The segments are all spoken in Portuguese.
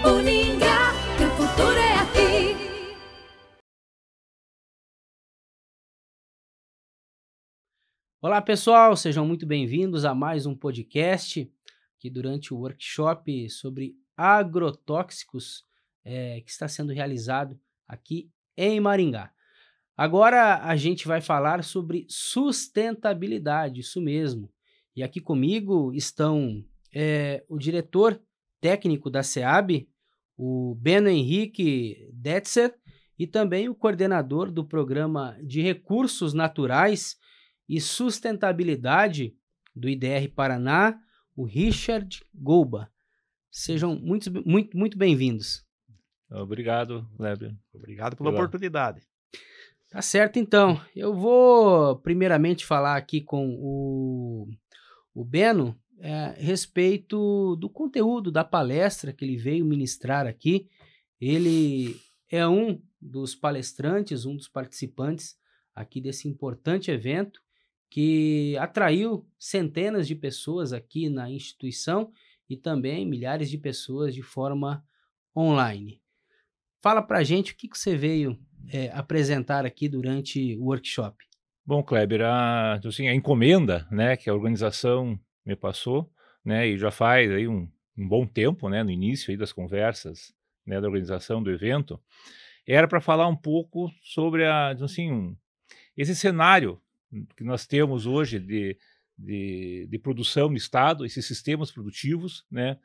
Uningá, que o futuro é aqui. Olá pessoal, sejam muito bem-vindos a mais um podcast que durante o workshop sobre agrotóxicos que está sendo realizado aqui em Maringá. Agora a gente vai falar sobre sustentabilidade, isso mesmo. E aqui comigo estão o diretor técnico da SEAB, o Beno Henrique Detzer, e também o coordenador do Programa de Recursos Naturais e Sustentabilidade do IDR Paraná, o Richard Golba. Sejam muito bem-vindos. Obrigado, Kleber. Obrigado pela oportunidade. Tá certo, então. Eu vou primeiramente falar aqui com o Beno a respeito do conteúdo da palestra que ele veio ministrar aqui. Ele é um dos palestrantes, um dos participantes aqui desse importante evento que atraiu centenas de pessoas aqui na instituição e também milhares de pessoas de forma online. Fala pra gente o que você veio apresentar aqui durante o workshop. Bom, Kleber, a encomenda, né, que a organização me passou, né, e já faz aí um bom tempo, né, no início aí das conversas, né, da organização do evento, era para falar um pouco sobre esse cenário que nós temos hoje de produção no estado, esses sistemas produtivos, né,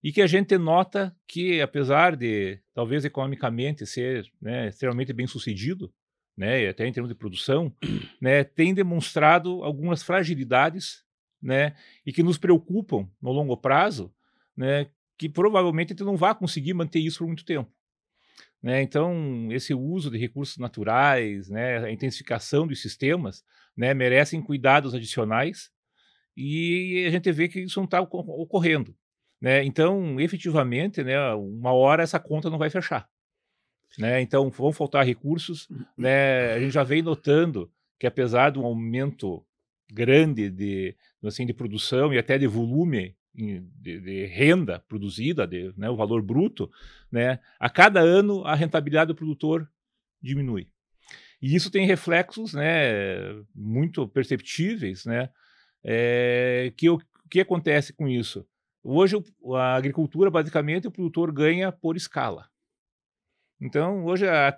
e que a gente nota que, apesar de, talvez economicamente, ser, né, extremamente bem sucedido, né, e até em termos de produção, né, tem demonstrado algumas fragilidades, né, e que nos preocupam no longo prazo, né, que provavelmente a gente não vai conseguir manter isso por muito tempo. Né, então, esse uso de recursos naturais, né, a intensificação dos sistemas, né, merecem cuidados adicionais, e a gente vê que isso não está ocorrendo. Né? Então, efetivamente, né, uma hora essa conta não vai fechar. Né? Então, vão faltar recursos. Né? A gente já vem notando que, apesar de um aumento grande de produção e até de volume de renda produzida, né, o valor bruto, né, a cada ano a rentabilidade do produtor diminui. E isso tem reflexos, né, muito perceptíveis, né, o que acontece com isso? Hoje, a agricultura, basicamente, o produtor ganha por escala. Então, hoje, há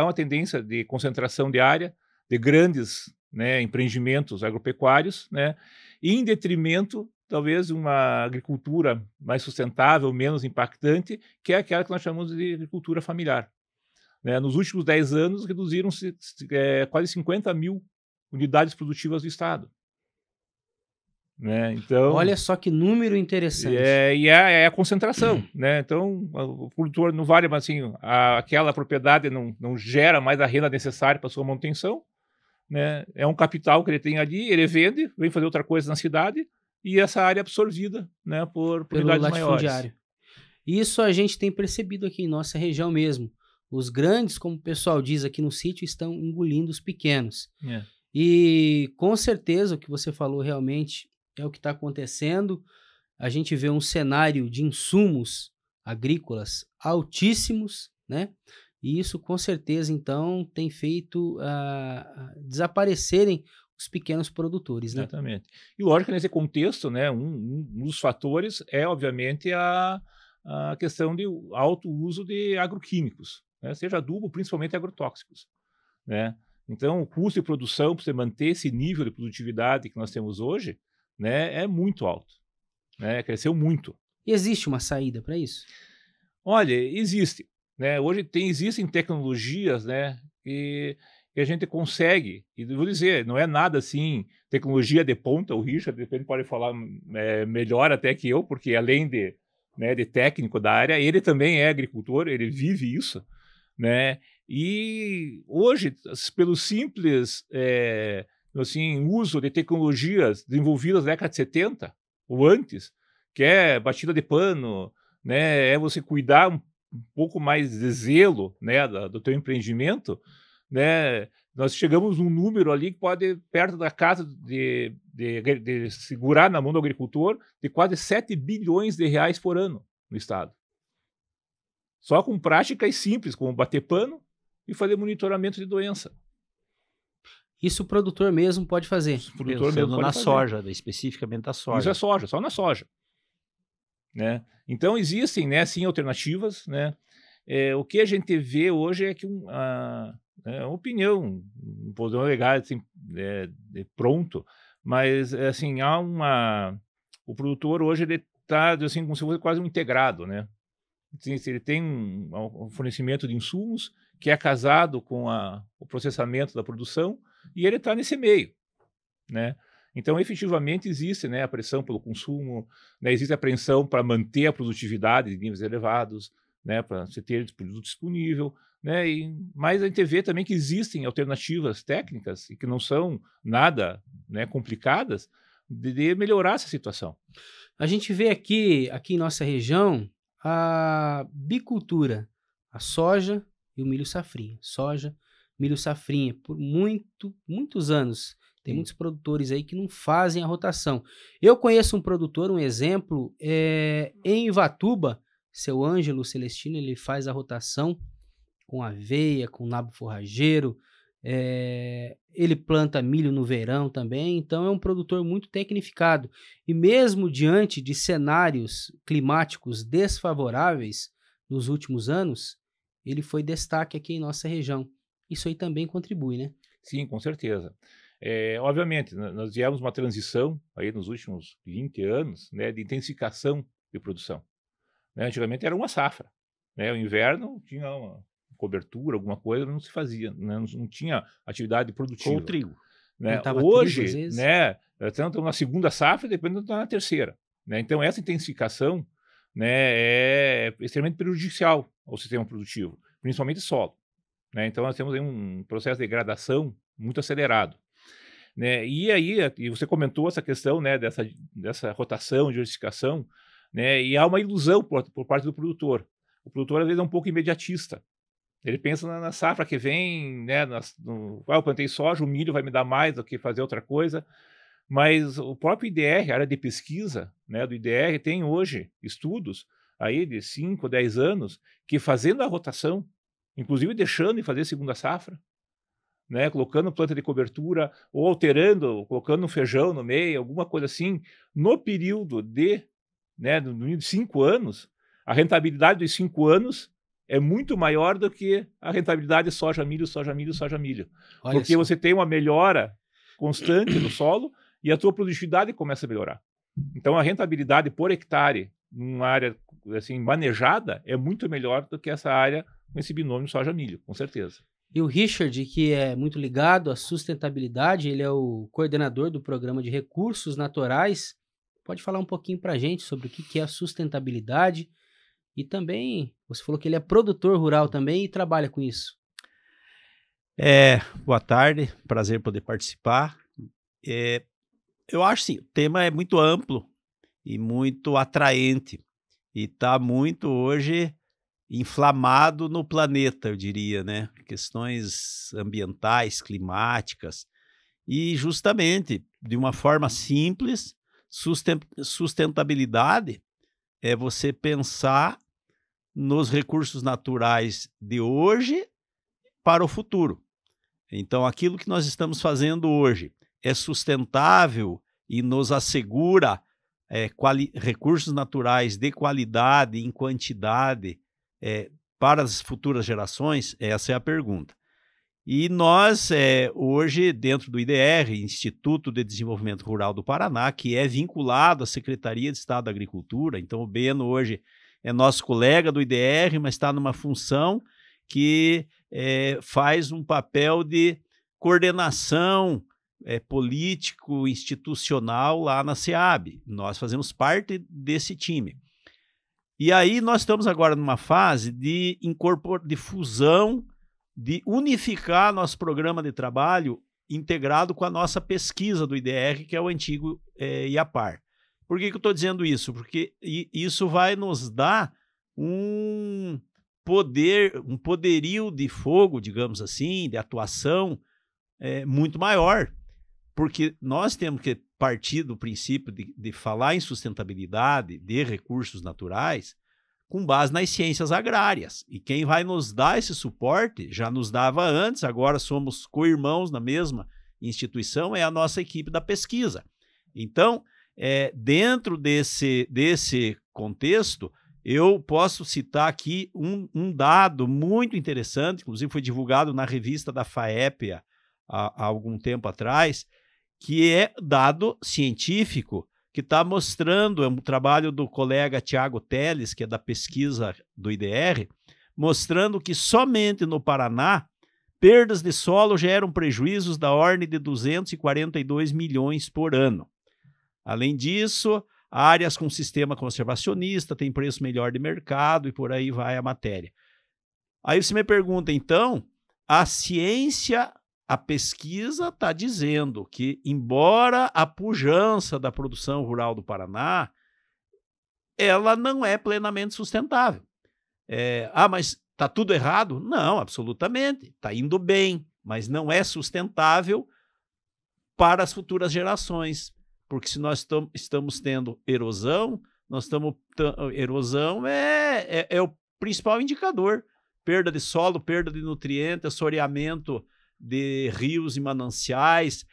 uma tendência de concentração de área, de grandes, né, empreendimentos agropecuários, né, em detrimento, talvez, de uma agricultura mais sustentável, menos impactante, que é aquela que nós chamamos de agricultura familiar. Né, nos últimos 10 anos, reduziram-se quase 50 mil unidades produtivas do Estado. Né? Então, olha só que número interessante. E é a concentração, né? Então, o produtor não vale, mas assim, aquela propriedade não gera mais a renda necessária para sua manutenção, né? É um capital que ele tem ali, ele vende, vem fazer outra coisa na cidade e essa área é absorvida, né, por unidades maiores. Isso a gente tem percebido aqui em nossa região mesmo. Os grandes, como o pessoal diz aqui no sítio, estão engolindo os pequenos. E com certeza o que você falou realmente é o que está acontecendo. A gente vê um cenário de insumos agrícolas altíssimos, né? E isso com certeza então tem feito desaparecerem os pequenos produtores, né? Exatamente. E lógico que nesse contexto, né, um dos fatores é obviamente a questão de alto uso de agroquímicos, né, seja adubo, principalmente agrotóxicos, né? Então, o custo de produção para você manter esse nível de produtividade que nós temos hoje, né, é muito alto, né, cresceu muito. E existe uma saída para isso? Olha, existe, né, hoje existem tecnologias, né, que a gente consegue, e vou dizer, não é nada assim, tecnologia de ponta, o Richard, de repente pode falar melhor até que eu, porque além de técnico da área, ele também é agricultor, ele vive isso, né, e hoje, pelo simples uso de tecnologias desenvolvidas na década de 70 ou antes, que é batida de pano, né, é você cuidar um pouco mais de zelo, né, do teu empreendimento, né, nós chegamos num número ali que pode, perto da casa de segurar na mão do agricultor, de quase 7 bilhões de reais por ano no estado. Só com práticas simples, como bater pano e fazer monitoramento de doença. Isso o produtor mesmo pode fazer. O produtor mesmo pode fazer. soja, especificamente da soja. Isso é soja, só na soja. Né? Então existem, né, sim, alternativas, né? O que a gente vê hoje é que uma opinião, não podemos negar assim, pronto, mas assim, o produtor hoje ele está assim, como se fosse quase um integrado, né? Assim, ele tem um fornecimento de insumos que é casado com o processamento da produção e ele está nesse meio, né? Então, efetivamente, existe, né, a pressão pelo consumo, né, existe a apreensão para manter a produtividade de níveis elevados, né, para você ter produto disponível, né, mas a gente vê também que existem alternativas técnicas e que não são nada, né, complicadas de melhorar essa situação. A gente vê aqui em nossa região a bicultura, a soja e o milho safrinha. Soja, milho safrinha, por muitos anos. Tem muitos produtores aí que não fazem a rotação. Eu conheço um produtor, um exemplo, em Ivatuba, seu Ângelo Celestino, ele faz a rotação com aveia, com nabo forrageiro, ele planta milho no verão também, então é um produtor muito tecnificado. E mesmo diante de cenários climáticos desfavoráveis nos últimos anos, ele foi destaque aqui em nossa região. Isso aí também contribui, né? Sim, com certeza. Obviamente, nós tivemos uma transição aí nos últimos 20 anos, né, de intensificação de produção. Né? Antigamente era uma safra. Né? O inverno tinha uma cobertura, alguma coisa, não se fazia, né? Não tinha atividade produtiva. Com o trigo. Né? Hoje, trigo, né, estamos na segunda safra e depois estamos na terceira. Né? Então, essa intensificação, né, é extremamente prejudicial ao sistema produtivo, principalmente solo. Né? Então, nós temos aí um processo de degradação muito acelerado. Né? E aí, você comentou essa questão, né, dessa rotação, diversificação, né, e há uma ilusão por parte do produtor. O produtor, às vezes, é um pouco imediatista. Ele pensa na safra que vem, né, eu plantei soja, o milho vai me dar mais do que fazer outra coisa, mas o próprio IDR, a área de pesquisa, né, do IDR, tem hoje estudos aí de 5, 10 anos que fazendo a rotação, inclusive deixando de fazer segunda safra, né, colocando planta de cobertura ou alterando, colocando um feijão no meio, alguma coisa assim, no período de, né, de 5 anos, a rentabilidade dos 5 anos é muito maior do que a rentabilidade de soja, milho, soja, milho, soja, milho. Olha porque só. Você tem uma melhora constante no solo e a tua produtividade começa a melhorar. Então, a rentabilidade por hectare numa área assim, manejada é muito melhor do que essa área com esse binômio soja-milho, com certeza. E o Richard, que é muito ligado à sustentabilidade, ele é o coordenador do Programa de Recursos Naturais, pode falar um pouquinho para a gente sobre o que é a sustentabilidade e também, você falou que ele é produtor rural também e trabalha com isso. Boa tarde, prazer poder participar. Eu acho sim, o tema é muito amplo e muito atraente e está muito hoje inflamado no planeta, eu diria, né? Questões ambientais, climáticas e justamente de uma forma simples, sustentabilidade é você pensar nos recursos naturais de hoje para o futuro. Então, aquilo que nós estamos fazendo hoje é sustentável e nos assegura recursos naturais de qualidade, em quantidade, para as futuras gerações? Essa é a pergunta. E nós, hoje, dentro do IDR, Instituto de Desenvolvimento Rural do Paraná, que é vinculado à Secretaria de Estado da Agricultura, então o Beno hoje é nosso colega do IDR, mas está numa função que faz um papel de coordenação político, institucional lá na SEAB. Nós fazemos parte desse time. E aí nós estamos agora numa fase de fusão, de unificar nosso programa de trabalho integrado com a nossa pesquisa do IDR, que é o antigo IAPAR. Por que eu estou dizendo isso? Porque isso vai nos dar um poderio de fogo, digamos assim, de atuação muito maior, porque nós temos que partir do princípio de falar em sustentabilidade de recursos naturais com base nas ciências agrárias. E quem vai nos dar esse suporte, já nos dava antes, agora somos co-irmãos na mesma instituição, é a nossa equipe da pesquisa. Então, dentro desse contexto, eu posso citar aqui um dado muito interessante, inclusive foi divulgado na revista da FAEP há algum tempo atrás, que é dado científico que está mostrando, é um trabalho do colega Tiago Teles, que é da pesquisa do IDR, mostrando que somente no Paraná, perdas de solo geram prejuízos da ordem de 242 milhões por ano. Além disso, áreas com sistema conservacionista têm preço melhor de mercado e por aí vai a matéria. Aí você me pergunta, então, a ciência, a pesquisa está dizendo que, embora a pujança da produção rural do Paraná, ela não é plenamente sustentável. Mas está tudo errado? Não, absolutamente. Está indo bem, mas não é sustentável para as futuras gerações. Porque se nós estamos tendo erosão, erosão é o principal indicador. Perda de solo, perda de nutrientes, assoreamento de rios e mananciais,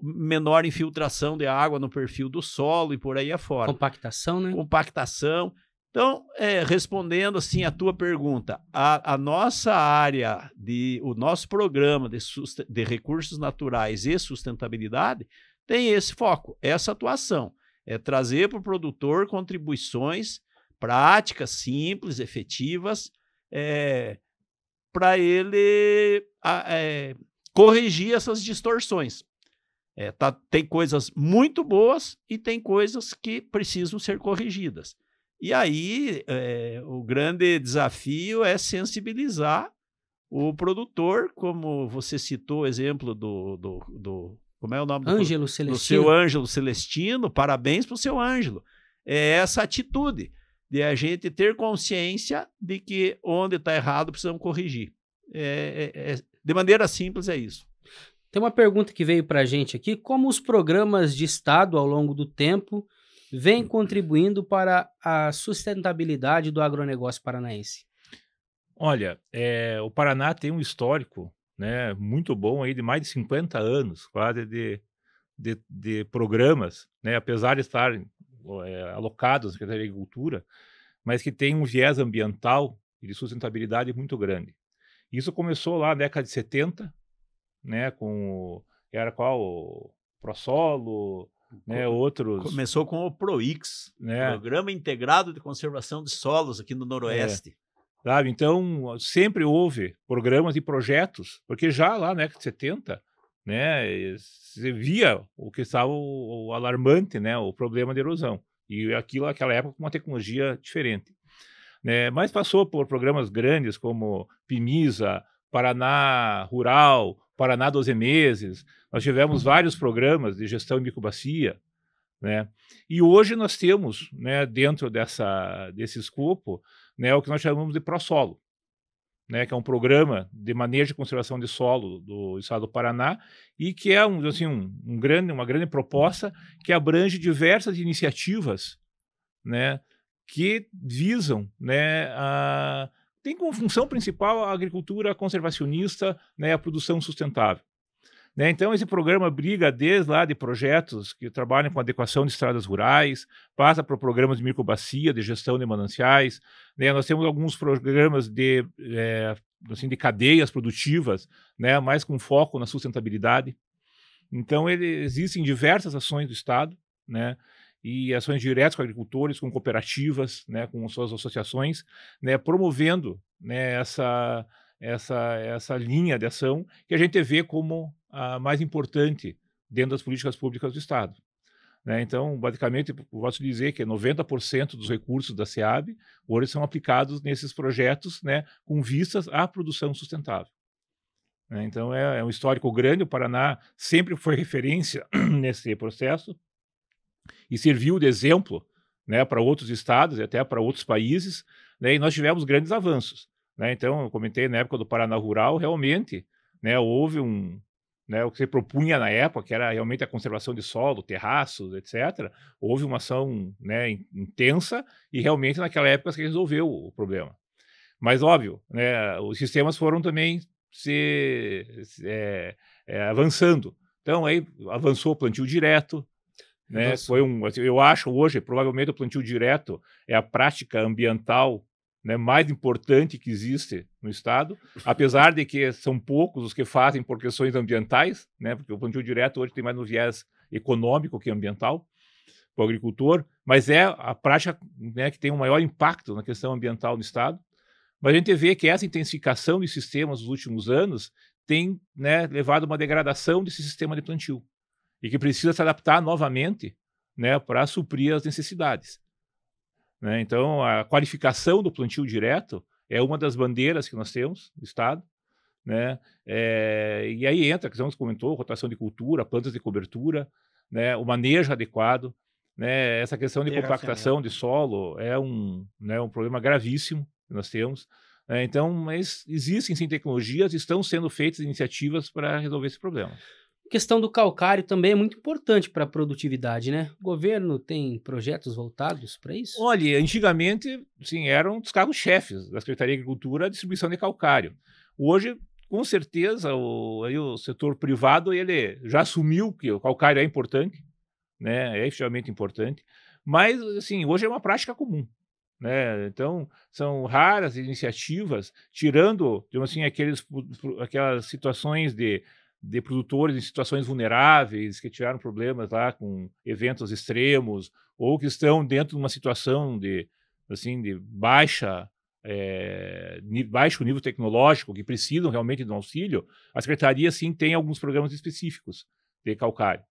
menor infiltração de água no perfil do solo e por aí afora. Compactação, né? Compactação. Então, respondendo assim a tua pergunta, a nossa área, o nosso programa de recursos naturais e sustentabilidade tem esse foco, essa atuação. É trazer para o produtor contribuições práticas, simples, efetivas, para ele corrigir essas distorções. Tem coisas muito boas e tem coisas que precisam ser corrigidas. E aí, o grande desafio é sensibilizar o produtor, como você citou o exemplo como é o nome Ângelo Celestino. Do seu Ângelo Celestino, parabéns para o seu Ângelo. É essa atitude de a gente ter consciência de que onde está errado precisamos corrigir. De maneira simples é isso. Tem uma pergunta que veio para a gente aqui: como os programas de Estado ao longo do tempo vêm contribuindo para a sustentabilidade do agronegócio paranaense? Olha, o Paraná tem um histórico, né, muito bom aí de mais de 50 anos, quase, de programas, né, apesar de estarem alocados na Secretaria de Agricultura, mas que tem um viés ambiental e de sustentabilidade muito grande. Isso começou lá na década de 70, né, era qual? O ProSolo, né, outros... Começou com o PROIX, né, Programa Integrado de Conservação de Solos aqui no Noroeste. Sabe? Então, sempre houve programas e projetos, porque já lá na década de 70, né, você via o que estava o alarmante, né, o problema de erosão. E aquela época, com uma tecnologia diferente. Né, mas passou por programas grandes como PIMISA, Paraná Rural, Paraná 12 Meses. Nós tivemos vários programas de gestão de microbacia, né? E hoje nós temos, né, dentro desse escopo, né, o que nós chamamos de ProSolo, né, que é um programa de manejo e conservação de solo do estado do Paraná e que é uma grande proposta que abrange diversas iniciativas, né, que visam, né, tem como função principal a agricultura conservacionista, né, a produção sustentável. Né, então, esse programa briga desde lá de projetos que trabalham com adequação de estradas rurais, passa para programas de microbacia, de gestão de mananciais. Né, nós temos alguns programas de cadeias produtivas, né, mais com foco na sustentabilidade. Então, existem diversas ações do Estado, né, e ações diretas com agricultores, com cooperativas, né, com suas associações, né, promovendo, né, essa linha de ação que a gente vê como a mais importante dentro das políticas públicas do Estado. Né? Então, basicamente, posso dizer que 90% dos recursos da SEAB hoje são aplicados nesses projetos, né, com vistas à produção sustentável. Né? Então, é um histórico grande. O Paraná sempre foi referência nesse processo e serviu de exemplo, né, para outros estados e até para outros países, né, e nós tivemos grandes avanços. Né? Então, eu comentei na época do Paraná Rural, realmente, né, houve né, o que se propunha na época, que era realmente a conservação de solo, terraços, etc., houve uma ação, né, intensa e realmente naquela época se resolveu o problema. Mas, óbvio, né, os sistemas foram também avançando. Então, aí avançou o plantio direto, né, eu acho hoje, provavelmente o plantio direto é a prática ambiental, né, mais importante que existe no estado, apesar de que são poucos os que fazem por questões ambientais, né, porque o plantio direto hoje tem mais no viés econômico que ambiental para o agricultor, mas é a prática, né, que tem um maior impacto na questão ambiental no estado. Mas a gente vê que essa intensificação de sistemas nos últimos anos tem, né, levado a uma degradação desse sistema de plantio e que precisa se adaptar novamente, né, para suprir as necessidades. Né? Então, a qualificação do plantio direto é uma das bandeiras que nós temos no estado. Né? E aí entra a questão que você comentou, rotação de cultura, plantas de cobertura, né, o manejo adequado. Né? Essa questão de compactação de solo é um problema gravíssimo que nós temos. Então, mas existem sim tecnologias, estão sendo feitas iniciativas para resolver esse problema. A questão do calcário também é muito importante para a produtividade, né? O governo tem projetos voltados para isso? Olha, antigamente, sim, eram dos cargos-chefes da Secretaria de Agricultura a distribuição de calcário. Hoje, com certeza, o setor privado ele já assumiu que o calcário é importante, né? É efetivamente importante, mas assim, hoje é uma prática comum. Né? Então, são raras iniciativas, tirando, digamos assim, aquelas situações de produtores em situações vulneráveis, que tiveram problemas lá com eventos extremos, ou que estão dentro de uma situação de baixo nível tecnológico, que precisam realmente de um auxílio, a Secretaria, sim, tem alguns programas específicos de calcário.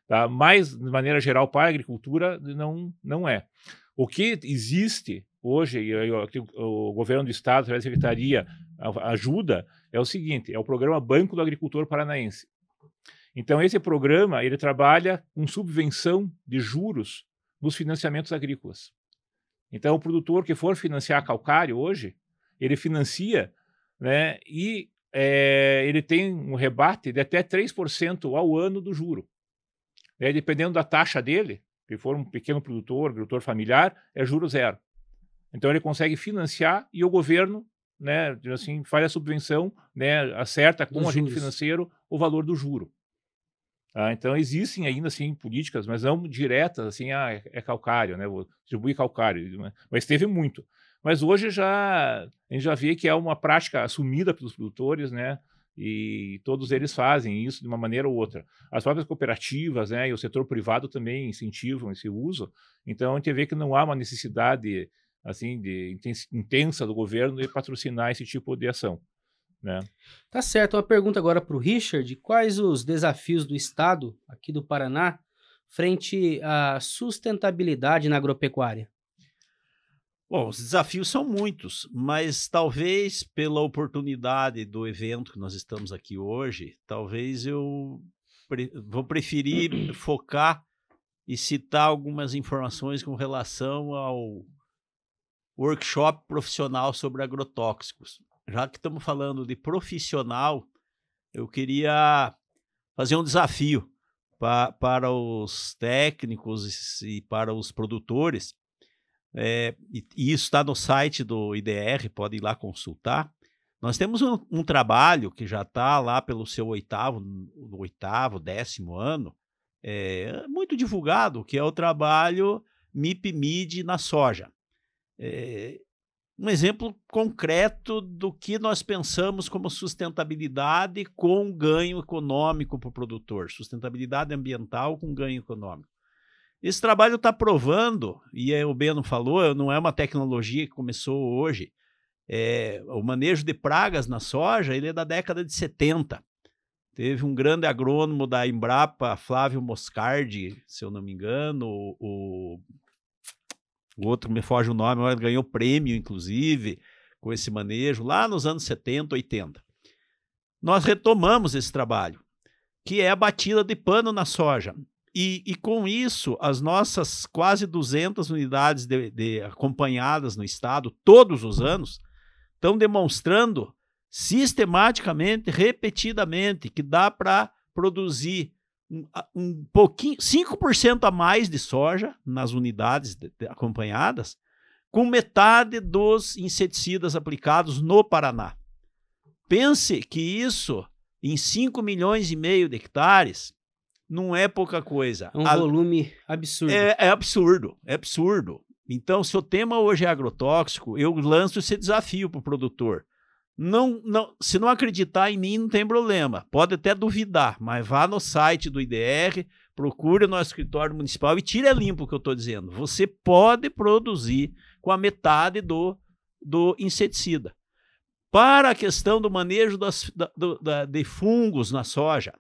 Tá? Mas, de maneira geral, para a agricultura, não é. O que existe hoje, e o governo do estado, através da secretaria, ajuda, é o seguinte, é o programa Banco do Agricultor Paranaense. Então, esse programa, ele trabalha com subvenção de juros nos financiamentos agrícolas. Então, o produtor que for financiar calcário hoje, ele financia, né, e ele tem um rebate de até 3% ao ano do juro. Dependendo da taxa dele, se for um pequeno produtor, agricultor familiar, é juro zero. Então, ele consegue financiar e o governo, né, assim, faz a subvenção, né, acerta com o agente financeiro o valor do juro. Então, existem ainda, assim, políticas, mas não diretas, assim, é calcário, né, vou distribuir calcário, né, mas teve muito. Mas hoje a gente já vê que é uma prática assumida pelos produtores, né, e todos eles fazem isso de uma maneira ou outra. As próprias cooperativas, né, e o setor privado também incentivam esse uso. Então, a gente vê que não há uma necessidade assim, intensa do governo de patrocinar esse tipo de ação. Né? Tá certo. Uma pergunta agora para o Richard. Quais os desafios do estado, aqui do Paraná, frente à sustentabilidade na agropecuária? Bom, os desafios são muitos, mas talvez pela oportunidade do evento que nós estamos aqui hoje, talvez eu vou preferir focar e citar algumas informações com relação ao workshop profissional sobre agrotóxicos. Já que estamos falando de profissional, eu queria fazer um desafio para os técnicos e para os produtores. E isso está no site do IDR, pode ir lá consultar. Nós temos um trabalho que já está lá pelo seu 10º ano, muito divulgado, que é o trabalho MIP-MID na soja. Um exemplo concreto do que nós pensamos como sustentabilidade com ganho econômico para o produtor, sustentabilidade ambiental com ganho econômico. Esse trabalho está provando, e o Beno falou, não é uma tecnologia que começou hoje, o manejo de pragas na soja ele é da década de 70. Teve um grande agrônomo da Embrapa, Flávio Moscardi, se eu não me engano, o outro me foge o nome, mas ganhou prêmio, inclusive, com esse manejo, lá nos anos 70, 80. Nós retomamos esse trabalho, que é a batida de pano na soja. E com isso, as nossas quase 200 unidades acompanhadas no estado, todos os anos, estão demonstrando sistematicamente, repetidamente, que dá para produzir um pouquinho, 5% a mais de soja nas unidades acompanhadas, com metade dos inseticidas aplicados no Paraná. Pense que isso, em 5,5 milhões de hectares, não é pouca coisa. É um volume absurdo. É absurdo, é absurdo. Então, se o tema hoje é agrotóxico, eu lanço esse desafio para o produtor. Se não acreditar em mim, não tem problema. Pode até duvidar, mas vá no site do IDR, procure o nosso escritório municipal e tire a limpo o que eu estou dizendo. Você pode produzir com a metade do inseticida. Para a questão do manejo de fungos na soja,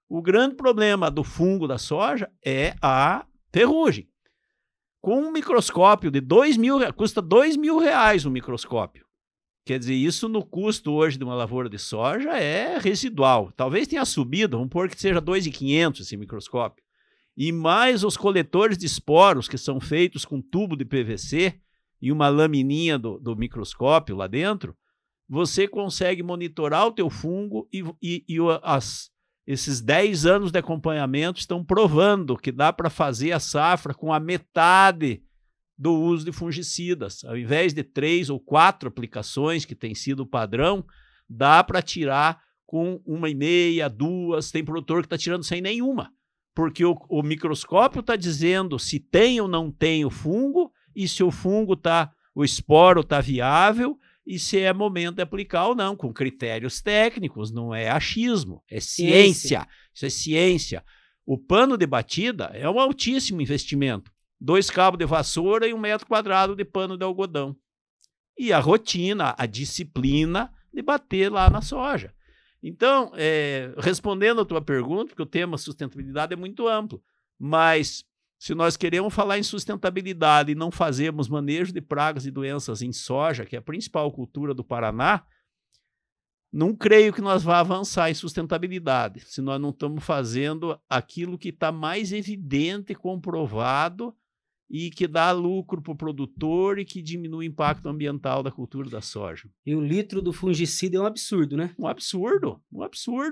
o grande problema do fungo da soja é a ferrugem. Com um microscópio de R$2.000, custa R$2.000 um microscópio. Quer dizer, isso no custo hoje de uma lavoura de soja é residual. Talvez tenha subido, vamos pôr que seja R$2.500 esse microscópio. E mais os coletores de esporos, que são feitos com tubo de PVC e uma lamininha do microscópio lá dentro, você consegue monitorar o teu fungo esses 10 anos de acompanhamento estão provando que dá para fazer a safra com a metade do uso de fungicidas. Ao invés de 3 ou 4 aplicações, que tem sido o padrão, dá para tirar com 1,5, 2. Tem produtor que está tirando sem nenhuma, porque o microscópio está dizendo se tem ou não tem o fungo e se o esporo está viável e se é momento de aplicar ou não, com critérios técnicos, não é achismo, é ciência. Isso é ciência. O pano de batida é um altíssimo investimento. 2 cabos de vassoura e 1 metro quadrado de pano de algodão. E a rotina, a disciplina de bater lá na soja. Então, respondendo a tua pergunta, porque o tema sustentabilidade é muito amplo, mas se nós queremos falar em sustentabilidade e não fazermos manejo de pragas e doenças em soja, que é a principal cultura do Paraná, não creio que nós vá avançar em sustentabilidade, se nós não estamos fazendo aquilo que está mais evidente, comprovado e que dá lucro para o produtor e que diminui o impacto ambiental da cultura da soja. E o litro do fungicida é um absurdo, né? Um absurdo.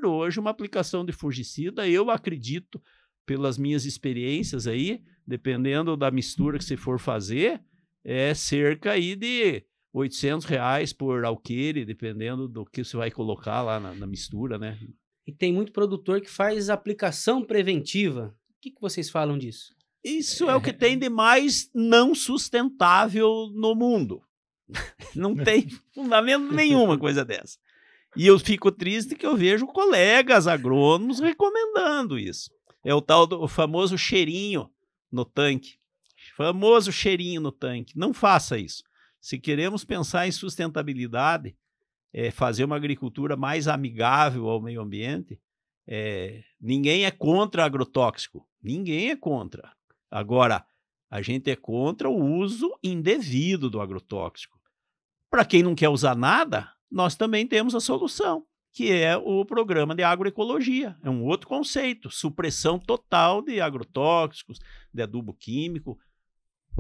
Hoje, uma aplicação de fungicida, eu acredito, pelas minhas experiências aí, dependendo da mistura que você for fazer, é cerca aí de R$800 por alqueire, dependendo do que você vai colocar lá na mistura, né? E tem muito produtor que faz aplicação preventiva. O que vocês falam disso? Isso é o que tem de mais não sustentável no mundo. Não tem fundamento nenhuma coisa dessa. E eu fico triste que eu vejo colegas agrônomos recomendando isso. É o tal do famoso cheirinho no tanque. Famoso cheirinho no tanque. Não faça isso. Se queremos pensar em sustentabilidade, fazer uma agricultura mais amigável ao meio ambiente, ninguém é contra agrotóxico. Ninguém é contra. Agora, a gente é contra o uso indevido do agrotóxico. Para quem não quer usar nada, nós também temos a solução, que é o programa de agroecologia. É um outro conceito, supressão total de agrotóxicos, de adubo químico,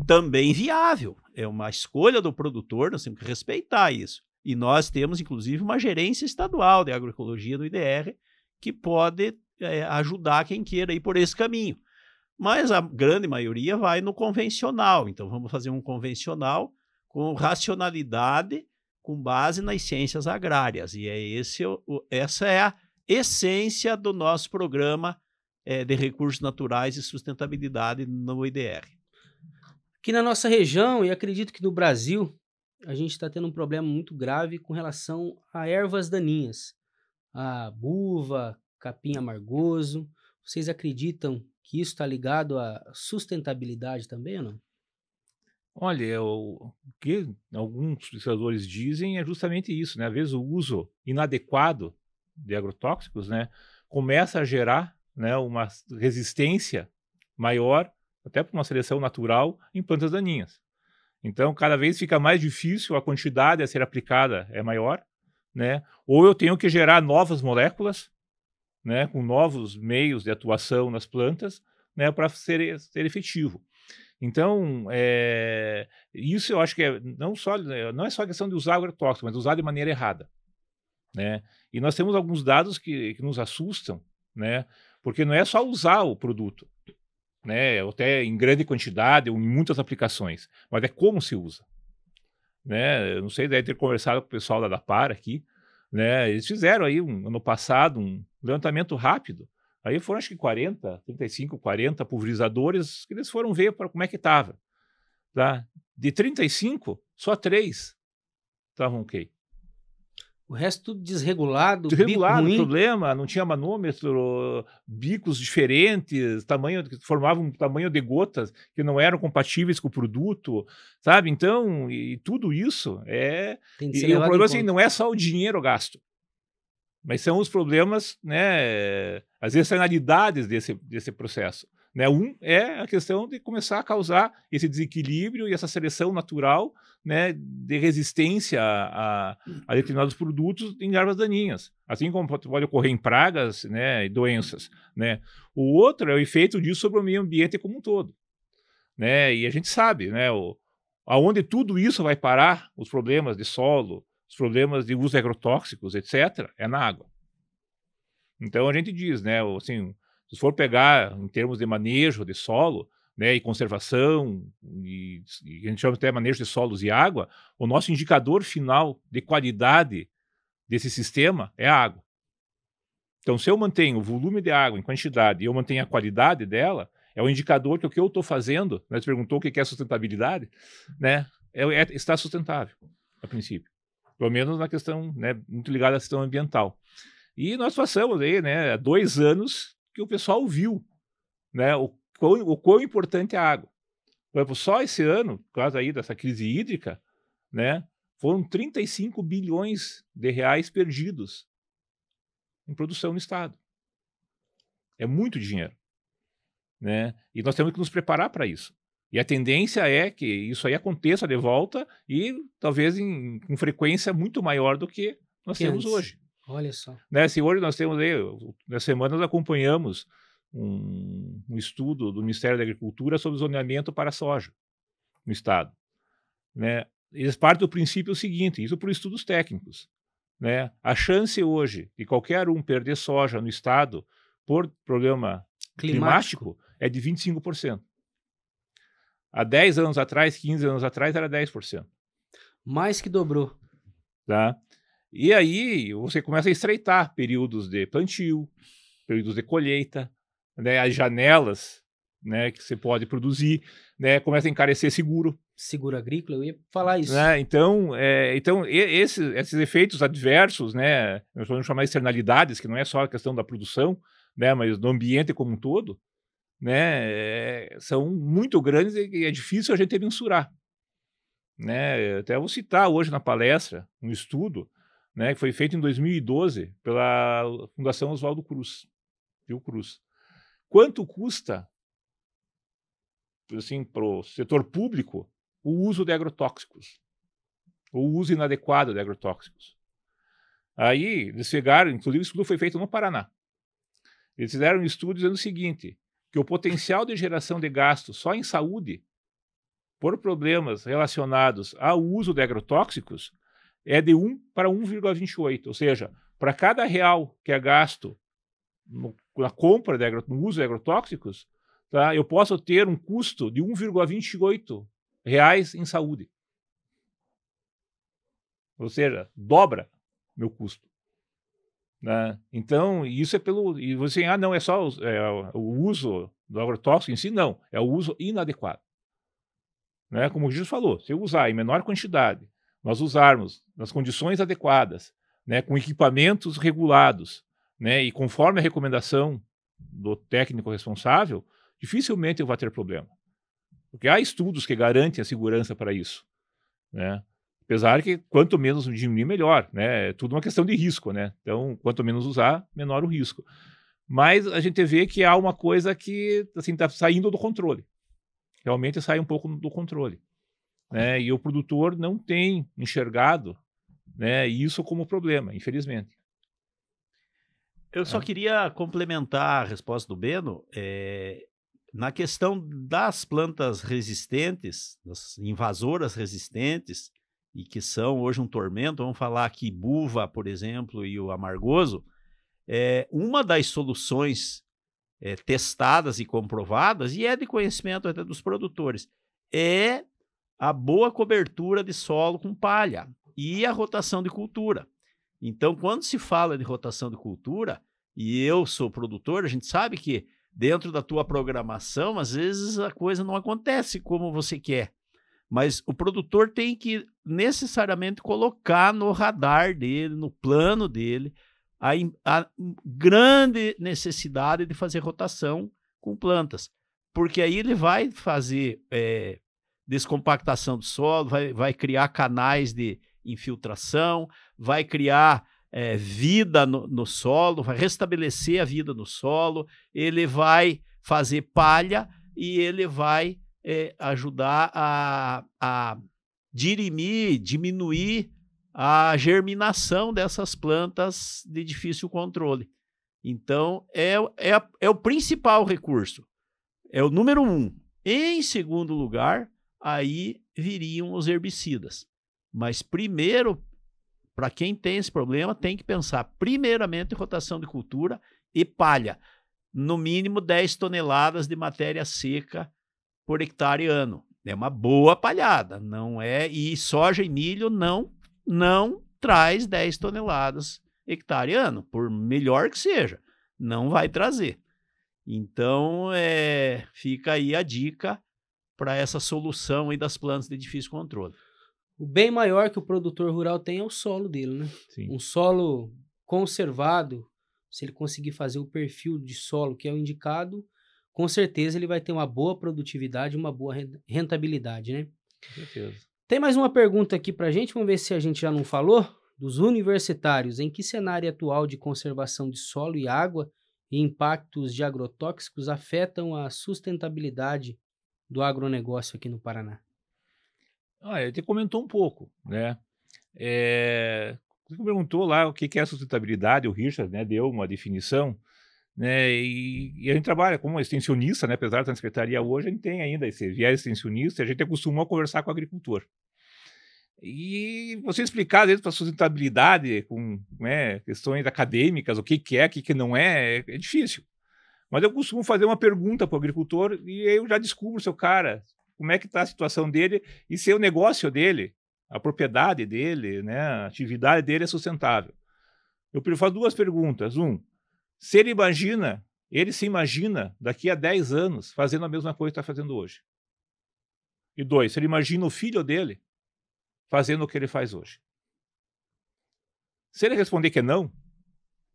também viável. É uma escolha do produtor, nós temos que respeitar isso. E nós temos, inclusive, uma gerência estadual de agroecologia do IDR que pode ajudar quem queira ir por esse caminho. Mas a grande maioria vai no convencional. Então, vamos fazer um convencional com racionalidade, com base nas ciências agrárias. E essa é a essência do nosso programa de recursos naturais e sustentabilidade no IDR. Aqui na nossa região, e acredito que no Brasil, a gente está tendo um problema muito grave com relação a ervas daninhas. A buva, capim amargoso. Vocês acreditam que isso está ligado à sustentabilidade também ou não? Olha, o que alguns pesquisadores dizem é justamente isso, né? Às vezes o uso inadequado de agrotóxicos, né, começa a gerar, né, uma resistência maior, até para uma seleção natural, em plantas daninhas. Então, cada vez fica mais difícil, a quantidade a ser aplicada é maior, né? Ou eu tenho que gerar novas moléculas, né, com novos meios de atuação nas plantas, né, para ser efetivo. Então, isso eu acho que não é só a questão de usar agrotóxico, mas usar de maneira errada, né? E nós temos alguns dados que nos assustam, né? Porque não é só usar o produto, né? Até em grande quantidade ou em muitas aplicações, mas é como se usa, né? Eu não sei, deve ter conversado com o pessoal da Par aqui, né? Eles fizeram aí ano passado um levantamento rápido. Aí foram acho que 35, 40 pulverizadores que eles foram ver para como é que estava. Tá? De 35, só 3 estavam ok. O resto tudo desregulado, bico Desregulado, ruim. problema, não tinha manômetro, bicos diferentes, tamanho que formavam um tamanho de gotas que não eram compatíveis com o produto, sabe? Então, e tudo isso Tem que ser E o levado problema em assim, conta. não é só o dinheiro gasto, mas são os problemas, né, as externalidades desse processo. Né? Um é a questão de começar a causar esse desequilíbrio e essa seleção natural, né, de resistência a determinados produtos em ervas daninhas, assim como pode ocorrer em pragas, né, e doenças. Né? O outro é o efeito disso sobre o meio ambiente como um todo. Né? E a gente sabe, né, aonde tudo isso vai parar, os problemas de solo, os problemas de uso de agrotóxicos, etc., é na água. Então a gente diz, né, assim, se for pegar em termos de manejo de solo, né, e conservação, e a gente chama até manejo de solos e água, o nosso indicador final de qualidade desse sistema é a água. Então, se eu mantenho o volume de água em quantidade e eu mantenho a qualidade dela, é o indicador que o que eu estou fazendo, né, você perguntou o que é sustentabilidade, né, está sustentável, a princípio. Pelo menos na questão, né, muito ligada à questão ambiental. E nós passamos aí, né, 2 anos que o pessoal viu, né, o quão importante é a água. Por exemplo, só esse ano, por causa aí dessa crise hídrica, né, foram 35 bilhões de reais perdidos em produção no Estado. É muito dinheiro. Né? E nós temos que nos preparar para isso. E a tendência é que isso aí aconteça de volta e talvez com frequência muito maior do que nós temos antes. hoje. Olha só. Né? Se hoje nós temos aí, nessa semana nós acompanhamos um estudo do Ministério da Agricultura sobre zoneamento para soja no Estado. Né? Eles partem do princípio seguinte, isso por estudos técnicos. Né? A chance hoje de qualquer um perder soja no Estado por problema climático é de 25%. Há 10 anos atrás, 15 anos atrás, era 10%. Mais que dobrou. Tá? E aí você começa a estreitar períodos de plantio, períodos de colheita, né, as janelas, né, que você pode produzir, né, começa a encarecer seguro. Seguro agrícola, eu ia falar isso. Né? Então esses efeitos adversos, né, nós podemos chamar de externalidades, que não é só a questão da produção, né, mas do ambiente como um todo, né, são muito grandes e é difícil a gente mensurar. Né? Até vou citar hoje na palestra um estudo, né, que foi feito em 2012 pela Fundação Oswaldo Cruz, Fiocruz. Quanto custa, assim, para o setor público o uso de agrotóxicos, o uso inadequado de agrotóxicos? Aí eles pegaram, inclusive o estudo foi feito no Paraná. Eles fizeram um estudo dizendo o seguinte, que o potencial de geração de gastos só em saúde, por problemas relacionados ao uso de agrotóxicos, é de 1 para 1,28. Ou seja, para cada real que é gasto na compra no uso de agrotóxicos, tá, eu posso ter um custo de 1,28 reais em saúde. Ou seja, dobra meu custo. Né? Então, isso é pelo... E você, não, é só o uso do agrotóxico em si, não. É o uso inadequado. Né? Como o Jesus falou, se eu usar em menor quantidade, nós usarmos nas condições adequadas, né, com equipamentos regulados, né, e conforme a recomendação do técnico responsável, dificilmente eu vou ter problema. Porque há estudos que garantem a segurança para isso. Né? Apesar que quanto menos diminuir, melhor. Né? É tudo uma questão de risco. Né? Então, quanto menos usar, menor o risco. Mas a gente vê que há uma coisa que assim, está saindo do controle. Realmente sai um pouco do controle. Né? E o produtor não tem enxergado, né, isso como problema, infelizmente. Eu só queria complementar a resposta do Beno na questão das plantas resistentes, das invasoras resistentes, e que são hoje um tormento. Vamos falar aqui buva, por exemplo, e o amargoso. uma das soluções testadas e comprovadas, e é de conhecimento até dos produtores, é a boa cobertura de solo com palha e a rotação de cultura. Então, quando se fala de rotação de cultura, e eu sou produtor, a gente sabe que dentro da tua programação, às vezes a coisa não acontece como você quer. Mas o produtor tem que necessariamente colocar no radar dele, no plano dele, a grande necessidade de fazer rotação com plantas. Porque aí ele vai fazer descompactação do solo, vai criar canais de infiltração, vai criar vida no solo, vai restabelecer a vida no solo, ele vai fazer palha e ele vai ajudar a dirimir, diminuir a germinação dessas plantas de difícil controle. Então, é o principal recurso, é o número 1. Em segundo lugar, aí viriam os herbicidas. Mas primeiro, para quem tem esse problema, tem que pensar primeiramente em rotação de cultura e palha. No mínimo 10 toneladas de matéria seca por hectare ano. É uma boa palhada, não é? E soja e milho não traz 10 toneladas hectare ano, por melhor que seja, não vai trazer. Então, fica aí a dica para essa solução aí das plantas de difícil controle. O bem maior que o produtor rural tem é o solo dele, né? Sim. Um solo conservado, se ele conseguir fazer o perfil de solo que é o indicado, com certeza ele vai ter uma boa produtividade, uma boa rentabilidade, né? Com certeza. Tem mais uma pergunta aqui pra gente, vamos ver se a gente já não falou. Dos universitários, em que cenário atual de conservação de solo e água e impactos de agrotóxicos afetam a sustentabilidade do agronegócio aqui no Paraná? Ele comentou um pouco, né? Você perguntou lá o que é a sustentabilidade, o Richard, né, deu uma definição, né? E a gente trabalha como extensionista, né? Apesar de estar na secretaria hoje, a gente tem ainda esse viés extensionista, a gente acostumou a conversar com o agricultor. E você explicar dentro da sustentabilidade, com questões acadêmicas, o que é, o que não é difícil. Mas eu costumo fazer uma pergunta para o agricultor e eu já descubro, seu cara, como é que está a situação dele e se o negócio dele, a propriedade dele, né, a atividade dele é sustentável. Eu faço 2 perguntas. Se ele se imagina daqui a 10 anos fazendo a mesma coisa que está fazendo hoje. E 2, se ele imagina o filho dele fazendo o que ele faz hoje. Se ele responder que não,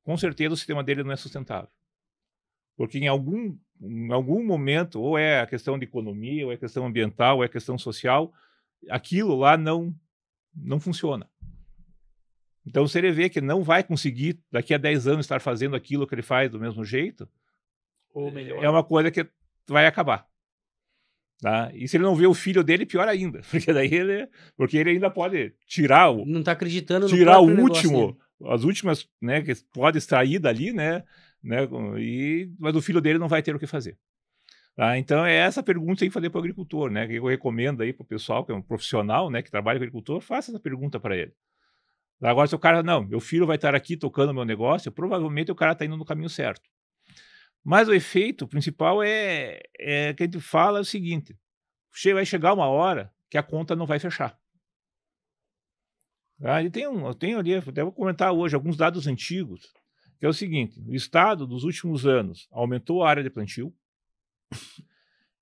com certeza o sistema dele não é sustentável. Porque em algum momento, ou é a questão de economia, ou é a questão ambiental, ou é a questão social, aquilo lá não funciona. Então, se ele vê que não vai conseguir, daqui a 10 anos, estar fazendo aquilo que ele faz do mesmo jeito, Ou melhor, é uma coisa que vai acabar. Tá? E se ele não vê o filho dele, pior ainda. Porque ele ainda pode tirar o... Não está acreditando no tirar o próprio negócio último, dele. as últimas, né, que pode extrair dali, né, mas o filho dele não vai ter o que fazer. Tá? Então é essa pergunta que tem que fazer para o agricultor, né, que eu recomendo aí para o pessoal que é um profissional, né, que trabalha com agricultor, faça essa pergunta para ele. Agora, se o cara, não, meu filho vai estar aqui tocando o meu negócio, provavelmente o cara está indo no caminho certo. Mas o efeito principal que a gente fala é o seguinte, vai chegar uma hora que a conta não vai fechar. Eu tenho ali, até vou comentar hoje, alguns dados antigos, que é o seguinte, o Estado, nos últimos anos, aumentou a área de plantio,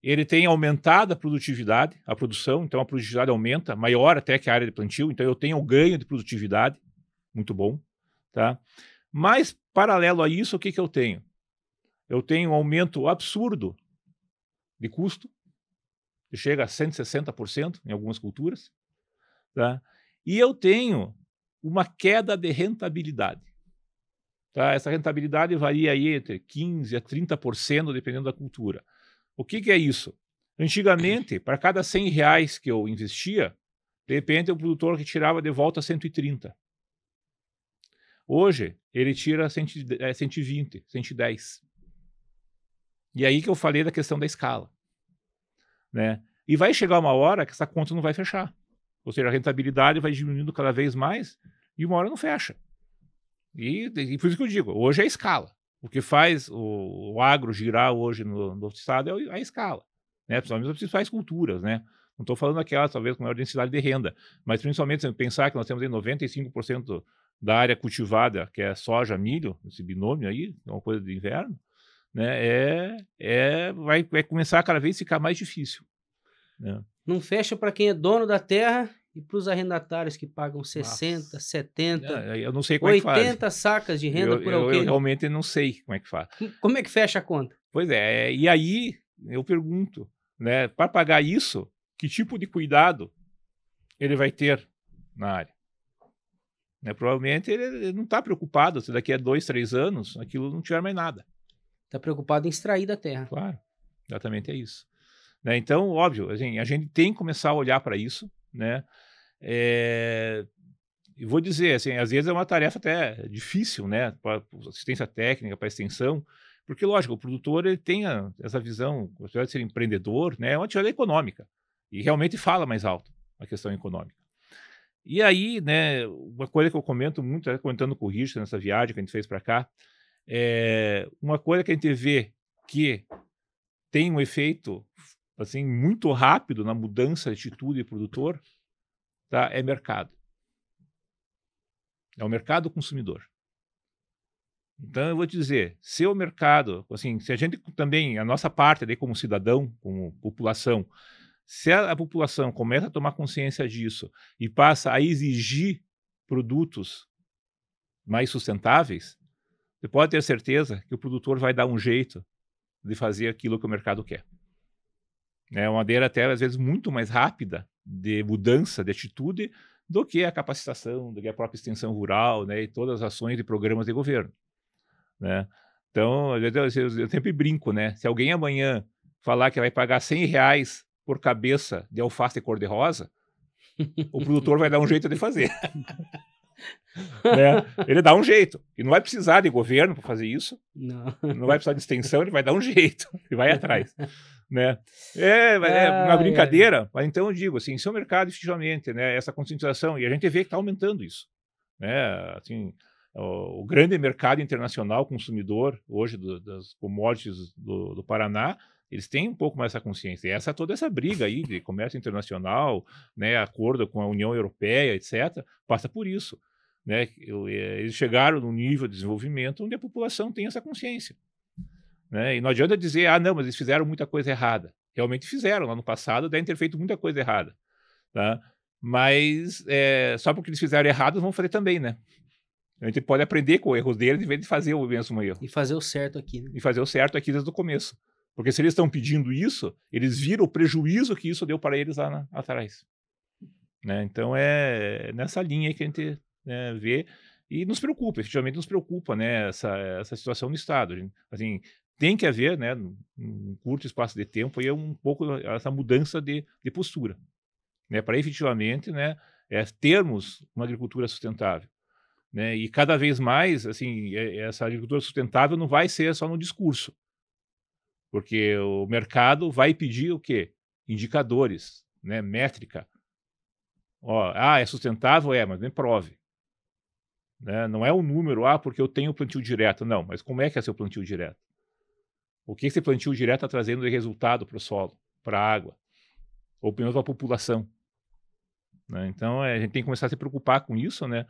ele tem aumentado a produtividade, a produção, então a produtividade aumenta, maior até que a área de plantio, então eu tenho um ganho de produtividade, muito bom, tá? Mas, paralelo a isso, o que eu tenho? Eu tenho um aumento absurdo de custo, que chega a 160% em algumas culturas, tá? E eu tenho uma queda de rentabilidade. Tá? Essa rentabilidade varia aí entre 15% a 30%, dependendo da cultura. O que é isso? Antigamente, para cada R$100 que eu investia, de repente o produtor retirava de volta 130. Hoje, ele tira 120, 110. E aí que eu falei da questão da escala. Né? E vai chegar uma hora que essa conta não vai fechar. Ou seja, a rentabilidade vai diminuindo cada vez mais e uma hora não fecha. E por isso que eu digo, hoje é a escala. O que faz o agro girar hoje no estado é a escala, né? Principalmente as principais culturas, né? Não estou falando aquelas, talvez, com maior densidade de renda, mas principalmente se pensar que nós temos aí 95% da área cultivada, que é soja, milho, esse binômio aí, é uma coisa de inverno, né? Vai começar a cada vez ficar mais difícil, né? Não fecha para quem é dono da terra e para os arrendatários que pagam 60, 70, Eu não sei como é que faz. 80 sacas de renda por Eu alguém. realmente não sei como é que faz. Como é que fecha a conta? Pois é, e aí eu pergunto, né, para pagar isso, que tipo de cuidado ele vai ter na área? Né, provavelmente ele não está preocupado se daqui a 2, 3 anos aquilo não tiver mais nada. Está preocupado em extrair da terra. Claro, exatamente é isso. Né, então, óbvio, assim, a gente tem que começar a olhar para isso, né? E vou dizer, assim, às vezes é uma tarefa até difícil, né, para assistência técnica, para extensão, porque, lógico, o produtor ele tem essa visão, apesar de ser empreendedor, né, é uma atividade econômica, e realmente fala mais alto a questão econômica. E aí, né, uma coisa que eu comento muito, comentando com o Richard nessa viagem que a gente fez para cá, uma coisa que a gente vê que tem um efeito assim, muito rápido na mudança de atitude do produtor, tá, é mercado. É o mercado consumidor. Então, eu vou te dizer, se o mercado, assim, se a gente também, a nossa parte daí como cidadão, como população, se a população começa a tomar consciência disso e passa a exigir produtos mais sustentáveis, você pode ter certeza que o produtor vai dar um jeito de fazer aquilo que o mercado quer. É uma maneira até, às vezes, muito mais rápida de mudança de atitude do que a capacitação, do que a própria extensão rural, né, e todas as ações e programas de governo, né? Então, eu sempre brinco, né? Se alguém amanhã falar que vai pagar R$100 por cabeça de alface cor-de-rosa, o produtor vai dar um jeito de fazer. Né? Ele dá um jeito. E não vai precisar de governo para fazer isso. Não vai precisar de extensão, ele vai dar um jeito. E vai atrás. Né? É uma brincadeira, mas então eu digo assim, se o mercado efetivamente, né, essa conscientização, e a gente vê que está aumentando isso, né, assim, o grande mercado internacional consumidor hoje das commodities do Paraná, eles têm um pouco mais essa consciência, e toda essa briga aí de comércio internacional, né, acordo com a União Europeia, etc., passa por isso, né, eles chegaram num nível de desenvolvimento onde a população tem essa consciência. Né? E não adianta dizer, não, mas eles fizeram muita coisa errada. Realmente fizeram, lá no passado devem ter feito muita coisa errada. Tá? Mas só porque eles fizeram errado, vão fazer também, né? A gente pode aprender com os erros deles em vez de fazer o mesmo erro. E fazer o certo aqui. Né? E fazer o certo aqui desde o começo. Porque se eles estão pedindo isso, eles viram o prejuízo que isso deu para eles lá atrás. Né? Então é nessa linha que a gente vê e nos preocupa, efetivamente nos preocupa, né, essa situação no Estado. Assim, tem que haver, né, num curto espaço de tempo, aí um pouco essa mudança de postura, né, para efetivamente, né, termos uma agricultura sustentável, né, e cada vez mais, assim, essa agricultura sustentável não vai ser só no discurso, porque o mercado vai pedir o quê? Indicadores, né, métrica. É sustentável? Mas me prove. Né? Não é um número, porque eu tenho plantio direto. Não, mas como é que é seu plantio direto? O que esse plantio direto está trazendo de resultado para o solo, para a água, ou pelo menos para a população? Né? Então, a gente tem que começar a se preocupar com isso, né?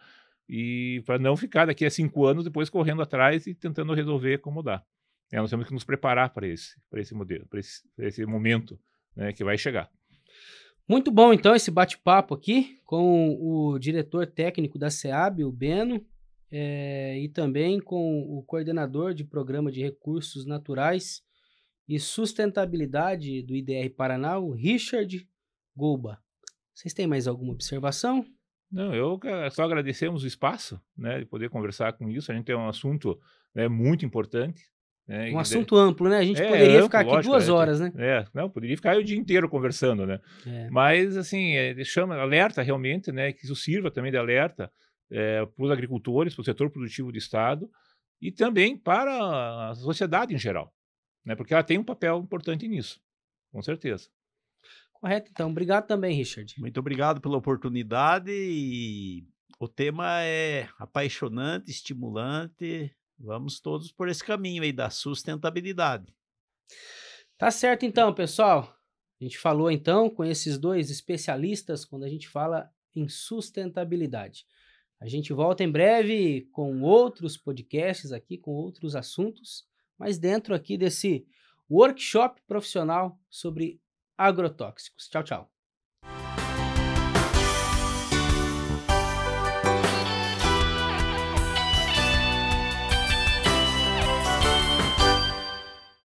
E para não ficar daqui a 5 anos depois correndo atrás e tentando resolver como dá. Nós temos que nos preparar para esse modelo, para esse momento, né, que vai chegar. Muito bom, então, esse bate-papo aqui com o diretor técnico da SEAB, o Beno, e também com o coordenador de Programa de Recursos Naturais e Sustentabilidade do IDR Paraná, o Richard Golba. Vocês têm mais alguma observação? Não, eu só agradecemos o espaço, né, de poder conversar com isso. A gente tem um assunto, né, muito importante. Um assunto amplo, né? A gente poderia amplo, ficar aqui lógico, 2 horas, né? Não, poderia ficar o dia inteiro conversando, né? Mas, assim, alerta realmente, né, que isso sirva também de alerta para os agricultores, para o setor produtivo do Estado e também para a sociedade em geral, né? Porque ela tem um papel importante nisso, com certeza. Correto, então. Obrigado também, Richard. Muito obrigado pela oportunidade e O tema é apaixonante, estimulante. Vamos todos por esse caminho aí da sustentabilidade. Tá certo então, pessoal. A gente falou então com esses dois especialistas quando a gente fala em sustentabilidade. A gente volta em breve com outros podcasts aqui, com outros assuntos, mas dentro aqui desse workshop profissional sobre agrotóxicos. Tchau, tchau.